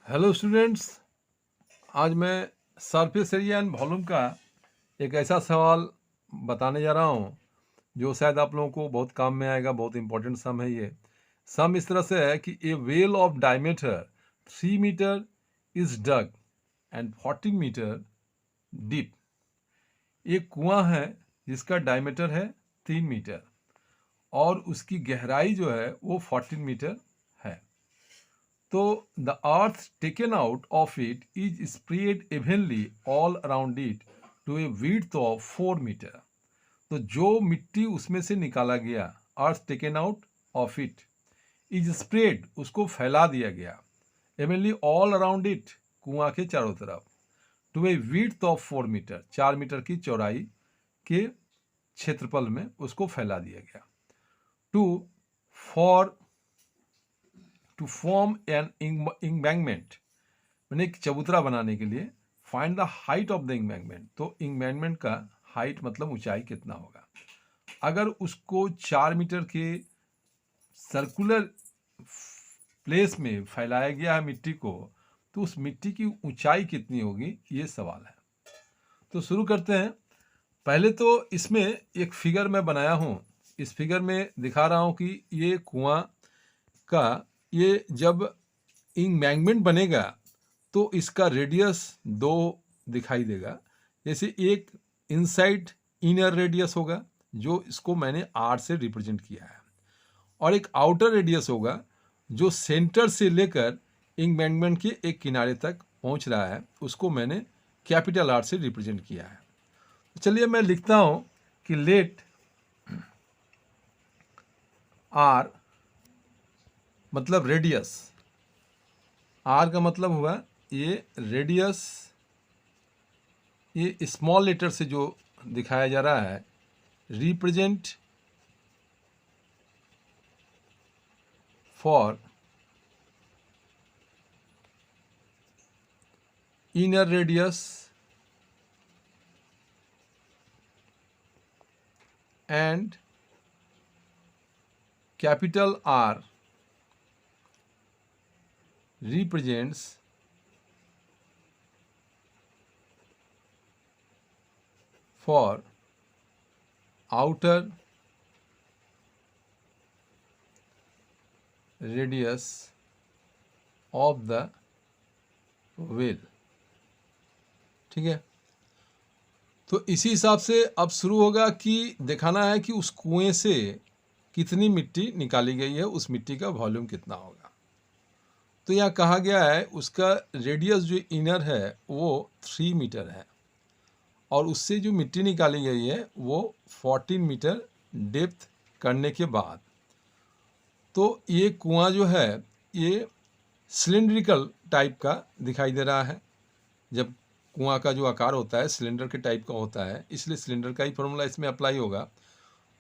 Hello students. आज मैं surface area and volume का एक ऐसा सवाल बताने जा रहा हूँ जो शायद आप लोगों को बहुत काम में आएगा। बहुत इंपॉर्टेंट सम है ये। सम इस तरह से है कि a well of diameter 3 metre is dug and 14 metre deep. एक कुआं है जिसका डायमीटर है 3 मीटर और उसकी गहराई जो है वो 14 मीटर है। तो the earth taken out of it is spread evenly all around it to a width of 4 metre. तो जो मिट्टी उसमें से निकाला गया, earth taken out of it is spread, उसको फैला दिया गया, इवनली ऑल अराउंड इट, कुआं के चारों तरफ, to a width of 4 metre, 4 metre की चौड़ाई के क्षेत्रफल में उसको फैला दिया गया। To for to form an embankment, मैंने एक चबूतरा बनाने के लिए, find the height of the embankment. तो इम्बैंकमेंट का हाइट मतलब ऊंचाई कितना होगा। अगर उसको 4 मीटर के सर्कुलर प्लेस में फैलाया गया है मिट्टी को, तो उस मिट्टी की ऊंचाई कितनी होगी, ये सवाल है। तो शुरू करते हैं। पहले तो इसमें एक फिगर मैं बनाया हूँ। इस फिगर में दिखा रहा हूँ कि ये कुआं का, ये जब इम्बैंकमेंट बनेगा तो इसका रेडियस 2 दिखाई देगा। जैसे एक इनसाइड इनर रेडियस होगा जो इसको मैंने आर से रिप्रेजेंट किया है, और एक आउटर रेडियस होगा जो सेंटर से लेकर इम्बैंकमेंट के एक किनारे तक पहुंच रहा है, उसको मैंने कैपिटल आर से रिप्रेजेंट किया है। तो चलिए मैं लिखता हूं कि लेट आर मतलब रेडियस, आर का मतलब हुआ ये रेडियस, ये स्मॉल लेटर से जो दिखाया जा रहा है, represent for inner radius and capital R represents for outer radius of the whale। ठीक है, तो इसी हिसाब से अब शुरू होगा कि दिखाना है कि उस कुएं से कितनी मिट्टी निकाली गई है, उस मिट्टी का वॉल्यूम कितना होगा। तो यहाँ कहा गया है उसका रेडियस जो इनर है वो 3 मीटर है, और उससे जो मिट्टी निकाली गई है वो 14 मीटर डेप्थ करने के बाद। तो ये कुआं जो है ये सिलेंड्रिकल टाइप का दिखाई दे रहा है। जब कुआं का जो आकार होता है सिलेंडर के टाइप का होता है, इसलिए सिलेंडर का ही फॉर्मूला इसमें अप्लाई होगा।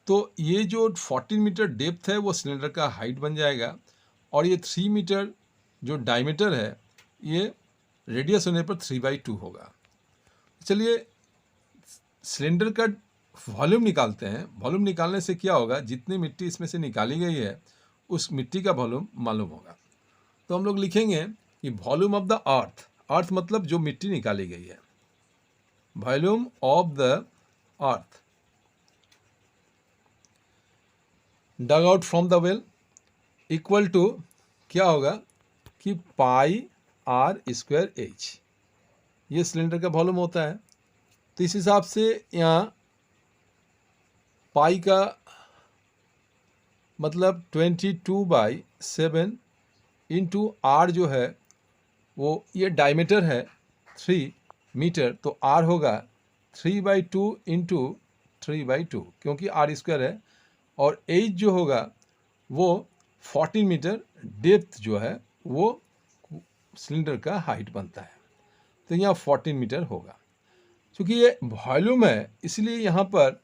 तो ये जो 14 मीटर डेप्थ है वो सिलेंडर का हाइट बन जाएगा, और ये 3 मीटर जो डायमीटर है ये रेडियस होने पर 3/2 होगा। चलिए सिलेंडर का वॉल्यूम निकालते हैं। वॉल्यूम निकालने से क्या होगा, जितनी मिट्टी इसमें से निकाली गई है उस मिट्टी का वॉल्यूम मालूम होगा। तो हम लोग लिखेंगे कि volume of the earth, earth मतलब जो मिट्टी निकाली गई है, volume of the earth dug out from the well equal to क्या होगा कि पाई आर स्क्वायर एच, ये सिलेंडर का वॉल्यूम होता है। तो इस हिसाब से यहाँ पाई का मतलब 22/7 इंटू आर जो है वो ये डायमीटर है 3 मीटर, तो आर होगा 3/2 इंटू 3/2, क्योंकि आर स्क्वायर है, और एच जो होगा वो 14 मीटर डेप्थ जो है वो सिलेंडर का हाइट बनता है। तो यहाँ 14 मीटर होगा। क्योंकि ये वॉल्यूम है इसलिए यहाँ पर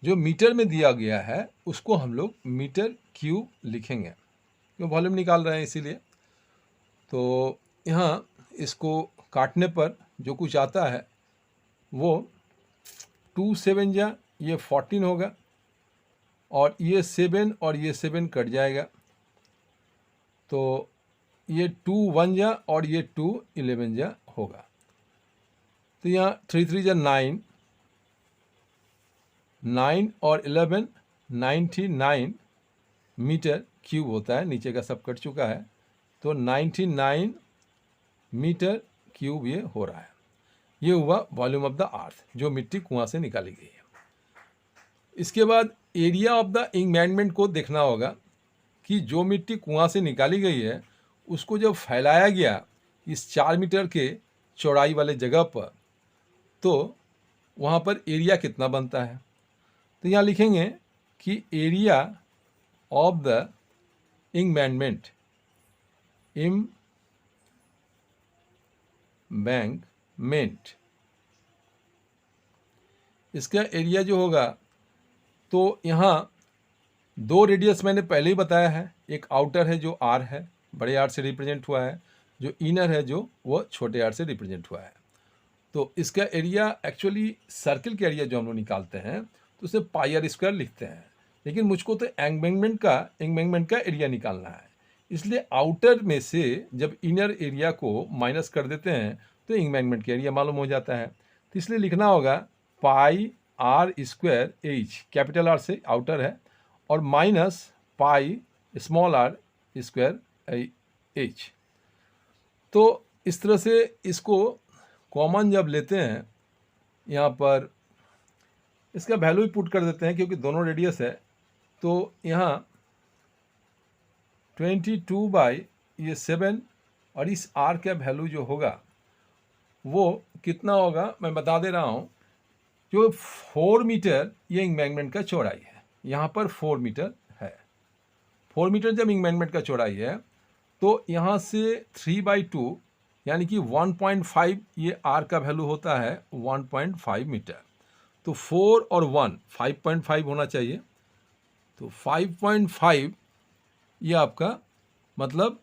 जो मीटर में दिया गया है उसको हम लोग मीटर क्यूब लिखेंगे, क्यों वॉल्यूम निकाल रहे हैं इसीलिए। तो यहाँ इसको काटने पर जो कुछ आता है वो 2 7 जा ये 14 होगा, और ये 7 और ये 7 कट जाएगा, तो ये 2 1 जा और ये 2 11 जा होगा। तो यहाँ 3 3 जा 9, 9 और 11 99 मीटर क्यूब होता है। नीचे का सब कट चुका है, तो 99 मीटर क्यूब ये हो रहा है। ये हुआ वॉल्यूम ऑफ द अर्थ जो मिट्टी कुआं से निकाली गई है। इसके बाद एरिया ऑफ द एम्बैंकमेंट को देखना होगा कि जो मिट्टी कुआं से निकाली गई है उसको जब फैलाया गया इस 4 मीटर के चौड़ाई वाले जगह पर, तो वहाँ पर एरिया कितना बनता है। तो यहाँ लिखेंगे कि एरिया ऑफ द एम्बैंकमेंट इसका एरिया जो होगा, तो यहाँ 2 रेडियस मैंने पहले ही बताया है। एक आउटर है जो आर है, बड़े आर से रिप्रेजेंट हुआ है, जो इनर है जो वो छोटे आर से रिप्रेजेंट हुआ है। तो इसका एरिया एक्चुअली सर्किल के एरिया जो हम लोग निकालते हैं तो उसे पाई आर स्क्वायर लिखते हैं, लेकिन मुझको तो एम्बैंकमेंट का एरिया निकालना है। इसलिए आउटर में से जब इनर एरिया को माइनस कर देते हैं तो एम्बैंकमेंट का एरिया मालूम हो जाता है। तो इसलिए लिखना होगा pi are square H, capital R से आउटर है, और minus pi small R square H. तो इस तरह से इसको कॉमन जब लेते हैं, यहाँ पर इसका वैल्यू ही पुट कर देते हैं क्योंकि दोनों रेडियस है। तो यहाँ 22/7 और इस आर का वैल्यू जो होगा वो कितना होगा मैं बता दे रहा हूँ। जो 4 मीटर ये एम्बैंकमेंट का चौड़ाई है, यहाँ पर 4 मीटर है। 4 मीटर जब एम्बैंकमेंट का चौड़ाई है तो यहाँ से 3/2 यानी कि 1.5 ये आर का वैल्यू होता है 1.5 मीटर। तो 4 और 1 5.5 होना चाहिए। तो 5.5 ये आपका मतलब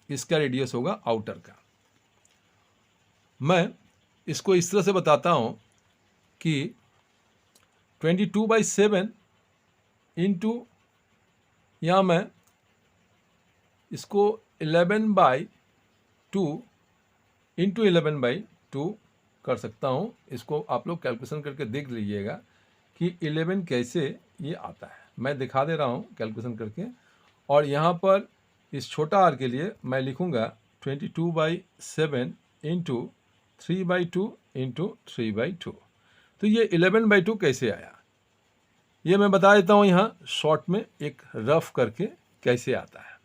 इसका रेडियस होगा आउटर का। मैं इसको इस तरह से बताता हूँ कि 22/7 इंटू, यहाँ मैं इसको 11/2 इंटू 11/2 कर सकता हूँ। इसको आप लोग कैलकुलेशन करके देख लीजिएगा कि 11 कैसे ये आता है। मैं दिखा दे रहा हूँ कैलकुलेशन करके। और यहाँ पर इस छोटा आर के लिए मैं लिखूँगा 22/7 इंटू 3/2 इंटू 3/2। तो ये 11/2 कैसे आया ये मैं बता देता हूँ यहाँ शॉर्ट में एक रफ करके कैसे आता है।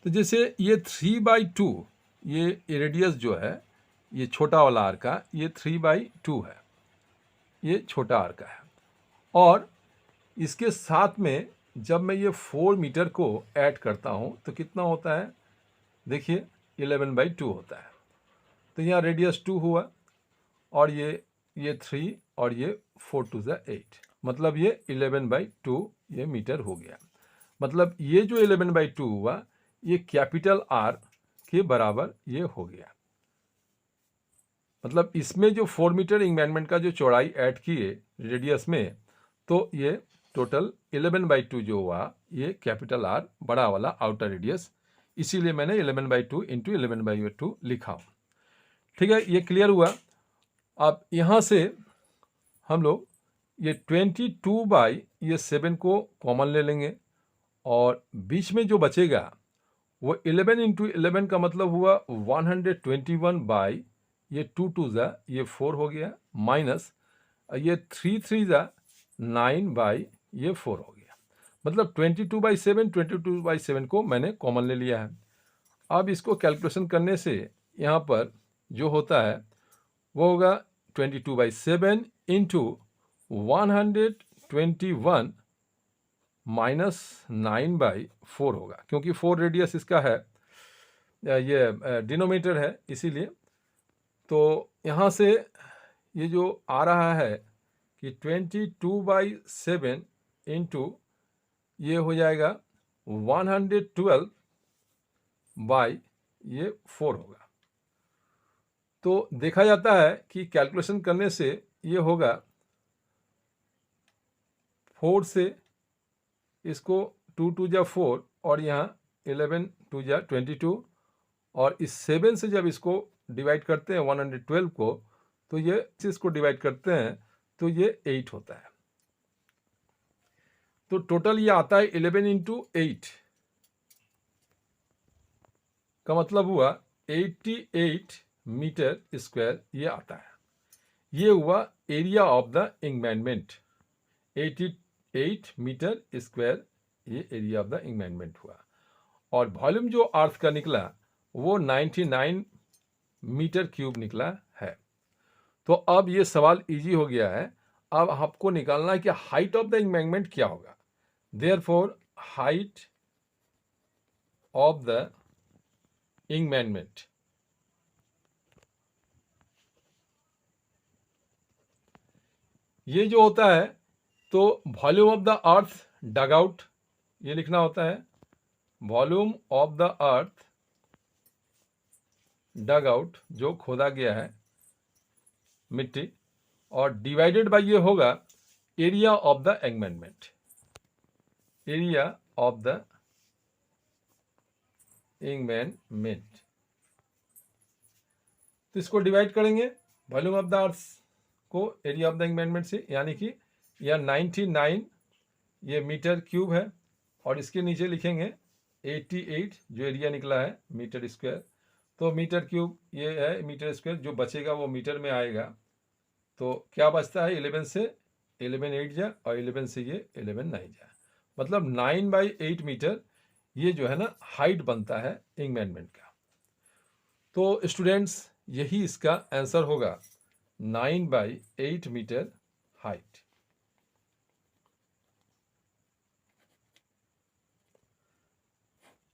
तो जैसे ये 3/2 ये रेडियस जो है ये छोटा वाला आर का ये 3/2 है, ये छोटा आर का है। और इसके साथ में जब मैं ये 4 मीटर को ऐड करता हूँ तो कितना होता है, देखिए 11/2 होता है। तो यहाँ रेडियस 2 हुआ और ये 3 और ये 4 2 ज़ा 8, मतलब ये 11/2 ये मीटर हो गया। मतलब ये जो 11/2 हुआ ये कैपिटल आर के बराबर ये हो गया। मतलब इसमें जो 4 मीटर एम्बैंकमेंट का जो चौड़ाई ऐड किए रेडियस में, तो ये टोटल 11/2 जो हुआ ये कैपिटल आर बड़ा वाला आउटर रेडियस, इसीलिए मैंने 11/2 इंटू 11/2 लिखा हूँ। ठीक है, ये क्लियर हुआ। अब यहाँ से हम लोग ये 22/7 को कॉमन ले लेंगे और बीच में जो बचेगा वो 11 इंटू 11 का मतलब हुआ 121 ये 2 2 ज़ा ये 4 हो गया, माइनस ये 3 3 ज़ा 9 ये 4 हो गया। मतलब 22/7 को मैंने कॉमन ले लिया है। अब इसको कैलकुलेशन करने से यहाँ पर जो होता है वो होगा 22/7 इंटू 121 माइनस 9/4 होगा, क्योंकि 4 रेडियस इसका है, ये डिनोमिनेटर है इसीलिए। तो यहाँ से ये जो आ रहा है कि 22/7 इंटू ये हो जाएगा 112/4 होगा। तो देखा जाता है कि कैलकुलेशन करने से ये होगा 4 से इसको 2 2 जा 4 और यहाँ 11 2 जा 22 और इस 7 से जब इसको डिवाइड करते हैं 112 को, तो ये इसको डिवाइड करते हैं तो ये 8 होता है। तो टोटल ये आता है 11 इंटू 8 का मतलब हुआ 88 मीटर स्क्वायर ये आता है। ये हुआ area of the embankment, 88 metre square ये एरिया ऑफ द एम्बैंकमेंट हुआ। और वॉल्यूम जो अर्थ का निकला वो 99 मीटर क्यूब निकला है। तो अब ये सवाल इजी हो गया है। अब आपको निकालना है कि हाइट ऑफ द एम्बैंकमेंट क्या होगा। Therefore height of the embankment, ये जो होता है तो volume of the earth dug out ये लिखना होता है, volume of the earth dug out जो खोदा गया है मिट्टी, और डिवाइडेड बाय ये होगा area of the embankment, area of the embankment. तो इसको डिवाइड करेंगे वॉल्यूम ऑफ द अर्थ को एरिया ऑफ द एम्बैंकमेंट से, यानी कि यह 99 ये मीटर क्यूब है, और इसके नीचे लिखेंगे 88 जो एरिया निकला है मीटर स्क्वायर। तो मीटर क्यूब ये है मीटर स्क्वायर, जो बचेगा वो मीटर में आएगा। तो क्या बचता है 11 से 11 8 जा, और 11 से ये 11 9 जा, मतलब 9/8 मीटर ये जो है ना हाइट बनता है एम्बैंकमेंट का। तो स्टूडेंट्स यही इसका आंसर होगा, 9/8 मीटर हाइट।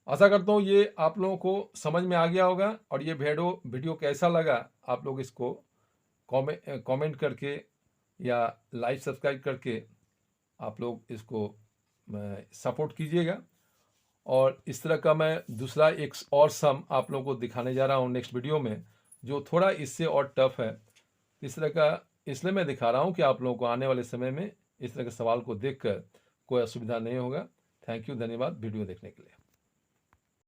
आशा करता हूँ ये आप लोगों को समझ में आ गया होगा। और ये वीडियो कैसा लगा आप लोग इसको कमेंट करके या लाइक सब्सक्राइब करके आप लोग इसको सपोर्ट कीजिएगा। और इस तरह का मैं दूसरा एक और सम आप लोगों को दिखाने जा रहा हूँ नेक्स्ट वीडियो में, जो थोड़ा इससे और टफ है। इस तरह का इसलिए मैं दिखा रहा हूँ कि आप लोगों को आने वाले समय में इस तरह के सवाल को देखकर कोई असुविधा नहीं होगा। थैंक यू, धन्यवाद वीडियो देखने के लिए।